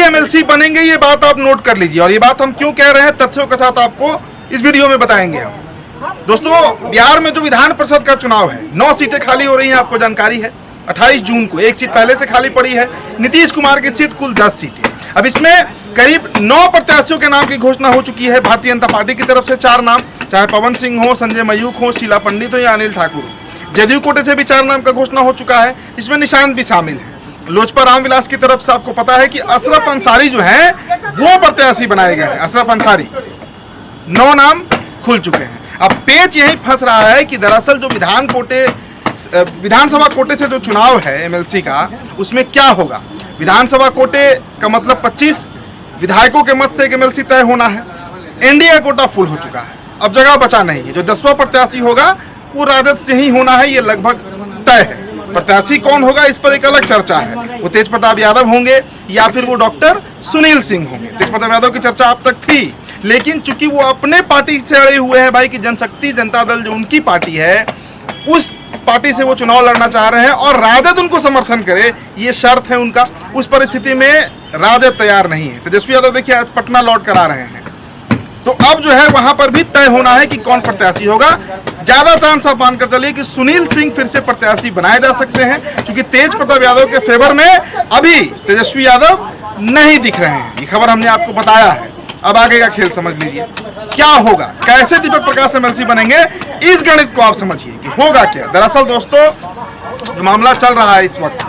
MLC बनेंगे, ये बात आप नोट कर लीजिए। और ये बात हम क्यों कह रहे हैं, तथ्यों के साथ आपको इस वीडियो में बताएंगे हम। दोस्तों, बिहार में जो विधान परिषद का चुनाव है, 9 सीटें खाली हो रही हैं, आपको जानकारी है। 28 जून को 1 सीट पहले से खाली पड़ी है। नीतीश कुमार की सीट कुल 10 सीटें। अब इसमें करीब 9 प्रत्याशियों के नाम की घोषणा हो चुकी है। भारतीय जनता पार्टी की तरफ से 4 नाम, चाहे पवन सिंह हो, संजय मयूख हो, शीला पंडित हो या अनिल ठाकुर हो। जदयू कोटे से भी 4 नाम का घोषणा हो चुका है, इसमें निशांत भी शामिल है। लोजपा रामविलास की तरफ से आपको पता है कि अशरफ अंसारी जो है वो प्रत्याशी बनाए गए हैं। अशरफ अंसारी, 9 नाम खुल चुके हैं। अब पेच यही फंस रहा है कि दरअसल जो विधानसभा कोटे से जो चुनाव है एमएलसी का, उसमें क्या होगा। विधानसभा कोटे का मतलब 25 विधायकों के मत से एक एमएलसी तय होना है। एनडीए का कोटा फुल हो चुका है, अब जगह बचा नहीं है। जो 10वां प्रत्याशी होगा वो राजद से ही होना है, ये लगभग तय है। प्रत्याशी कौन होगा इस पर एक अलग चर्चा है। वो तेज प्रताप यादव होंगे या फिर वो डॉक्टर सुनील सिंह होंगे। तेज प्रताप यादव की चर्चा अब तक थी, लेकिन चूंकि वो अपने पार्टी से अड़े हुए हैं भाई कि जनशक्ति जनता दल जो उनकी पार्टी है, उस पार्टी से वो चुनाव लड़ना चाह रहे हैं और राजद उनको समर्थन करे, ये शर्त है उनका। उस परिस्थिति में राजद तैयार नहीं है। तेजस्वी यादव देखिए आज पटना लौट कर आ रहे हैं, तो अब जो है वहां पर भी तय होना है कि कौन प्रत्याशी होगा। ज्यादा चांस आप मानकर चलिए कि सुनील सिंह फिर से प्रत्याशी बनाए जा सकते हैं, क्योंकि तेज प्रताप यादव के फेवर में अभी तेजस्वी यादव नहीं दिख रहे हैं। ये खबर हमने आपको बताया है। अब आगे का खेल समझ लीजिए क्या होगा, कैसे दीपक प्रकाश एमएलसी बनेंगे, इस गणित को आप समझिए कि होगा क्या। दरअसल दोस्तों, जो मामला चल रहा है इस वक्त,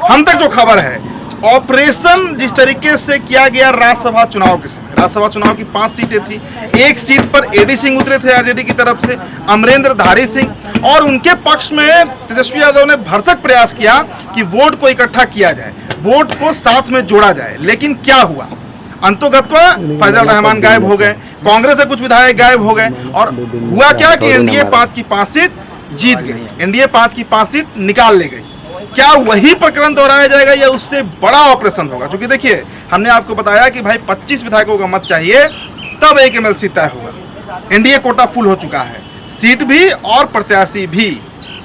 हम तक जो खबर है, ऑपरेशन जिस तरीके से किया गया राज्यसभा चुनाव के समय, राज्यसभा चुनाव की 5 सीटें थी, 1 सीट पर एडी सिंह उतरे थे आरजेडी की तरफ से, अमरेंद्र धारी सिंह, और उनके पक्ष में तेजस्वी यादव ने भरसक प्रयास किया कि वोट को इकट्ठा किया जाए, वोट को साथ में जोड़ा जाए। लेकिन क्या हुआ, अंतोगत्वा फैजल रहमान गायब हो गए, कांग्रेस से कुछ विधायक गायब हो गए, और हुआ क्या कि एनडीए 5 की 5 सीट जीत गई, एनडीए 5 की 5 सीट निकाल ले गई। क्या वही प्रकरण दोहराया जाएगा या उससे बड़ा ऑपरेशन होगा? क्योंकि देखिए, हमने आपको बताया कि भाई 25 विधायकों का मत चाहिए तब एक एमएलसी तय होगा। एनडीए कोटा फुल हो चुका है, सीट भी और प्रत्याशी भी।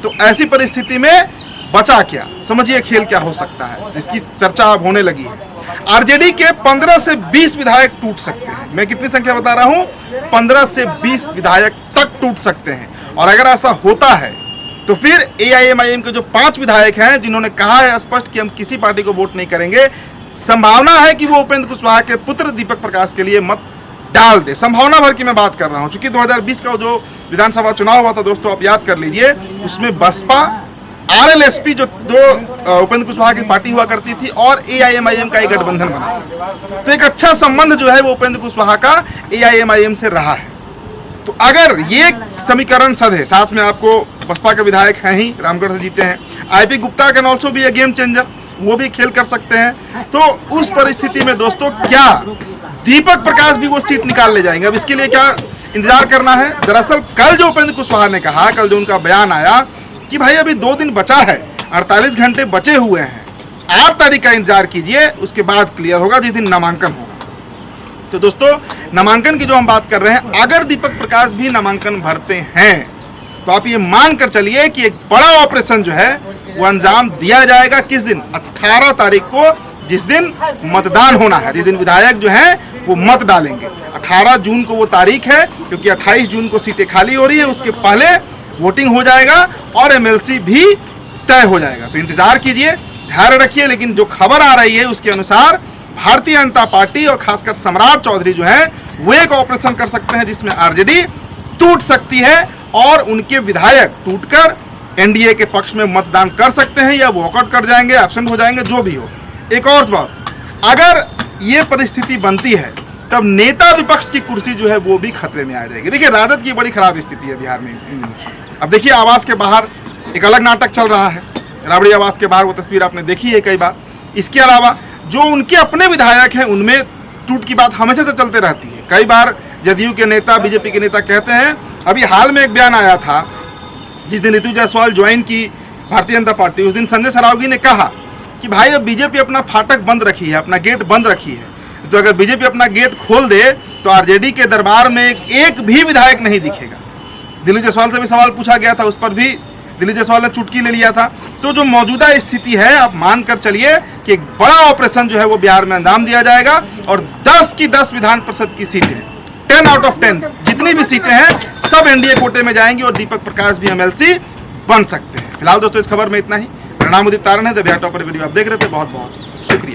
तो ऐसी परिस्थिति में बचा क्या, समझिए खेल क्या हो सकता है, जिसकी चर्चा अब होने लगी है। आरजेडी के 15 से 20 विधायक टूट सकते हैं। मैं कितनी संख्या बता रहा हूं, 15 से 20 विधायक तक टूट सकते हैं। और अगर ऐसा होता है तो फिर एआईएमआईएम के जो 5 विधायक हैं, जिन्होंने कहा है स्पष्ट कि हम किसी पार्टी को वोट नहीं करेंगे, संभावना है कि वो उपेंद्र कुशवाहा के पुत्र दीपक प्रकाश के लिए मत डाल दे। संभावना भर की मैं बात कर रहा हूं, चूंकि 2020 का जो विधानसभा चुनाव हुआ था दोस्तों, आप याद कर लीजिए, उसमें बसपा, आरएलएसपी जो दो उपेंद्र कुशवाहा की पार्टी हुआ करती थी, और एआईएमआईएम का एक गठबंधन बना। तो एक अच्छा संबंध जो है वो उपेंद्र कुशवाहा का एआईएमआईएम से रहा है। तो अगर ये समीकरण सधे, साथ में आपको बसपा के विधायक हैं ही, रामगढ़ से जीते हैं, IP Gupta can also be a game changer, वो भी खेल कर सकते हैं। तो उस परिस्थिति में दोस्तों क्या दीपक प्रकाश भी वो सीट निकाल ले जाएंगे? अब इसके लिए क्या इंतजार करना है? दरअसल कल जो उपेंद्र कुशवाहा ने कहा, कल जो उनका बयान आया कि भाई अभी 2 दिन बचा है, 48 घंटे बचे हुए हैं, 8 तारीख का इंतजार कीजिए, उसके बाद क्लियर होगा जिस दिन नामांकन होगा। तो दोस्तों, नामांकन की जो हम बात कर रहे हैं, अगर दीपक प्रकाश भी नामांकन भरते हैं तो आप ये मान कर चलिए कि एक बड़ा ऑपरेशन जो है वो अंजाम दिया जाएगा। किस दिन? 18 तारीख को, जिस दिन मतदान होना है, जिस दिन विधायक जो है वो मत डालेंगे। 18 जून को वो तारीख है, क्योंकि 28 जून को सीटें खाली हो रही है, उसके पहले वोटिंग हो जाएगा और एमएलसी भी तय हो जाएगा। तो इंतजार कीजिए, ध्यान रखिए। लेकिन जो खबर आ रही है उसके अनुसार भारतीय जनता पार्टी और खासकर सम्राट चौधरी जो है वो एक ऑपरेशन कर सकते हैं जिसमें आरजेडी टूट सकती है और उनके विधायक टूटकर एनडीए के पक्ष में मतदान कर सकते हैं या वॉकआउट कर जाएंगे, एब्सेंट हो जाएंगे, जो भी हो। एक और बात, अगर ये परिस्थिति बनती है तब नेता विपक्ष की कुर्सी जो है वो भी खतरे में आ जाएगी। देखिए, राजद की बड़ी खराब स्थिति है बिहार में। अब देखिए, आवास के बाहर एक अलग नाटक चल रहा है, राबड़ी आवास के बाहर, वो तस्वीर आपने देखी है कई बार। इसके अलावा जो उनके अपने विधायक हैं उनमें टूट की बात हमेशा से चलते रहती है। कई बार जदयू के नेता, बीजेपी के नेता कहते हैं, अभी हाल में एक बयान आया था जिस दिन ऋतु जायसवाल ज्वाइन की भारतीय जनता पार्टी, उस दिन संजय सरावगी ने कहा कि भाई अब बीजेपी अपना फाटक बंद रखी है, अपना गेट बंद रखी है, तो अगर बीजेपी अपना गेट खोल दे तो आरजेडी के दरबार में एक भी विधायक नहीं दिखेगा। दिलीप जायसवाल से भी सवाल पूछा गया था, उस पर भी दिल्ली जायसवाल ने चुटकी ले लिया था। तो जो मौजूदा स्थिति है, आप मान कर चलिए कि एक बड़ा ऑपरेशन जो है वो बिहार में अंजाम दिया जाएगा और 10 की 10 विधान परिषद की सीटें, 10 आउट ऑफ 10 जितनी भी सीटें हैं सब एनडीए कोटे में जाएंगी और दीपक प्रकाश भी एमएलसी बन सकते हैं। फिलहाल दोस्तों इस खबर में इतना ही। मेरा नाम उदित तारण है, द बिहार टॉपर वीडियो आप देख रहे थे। बहुत बहुत शुक्रिया।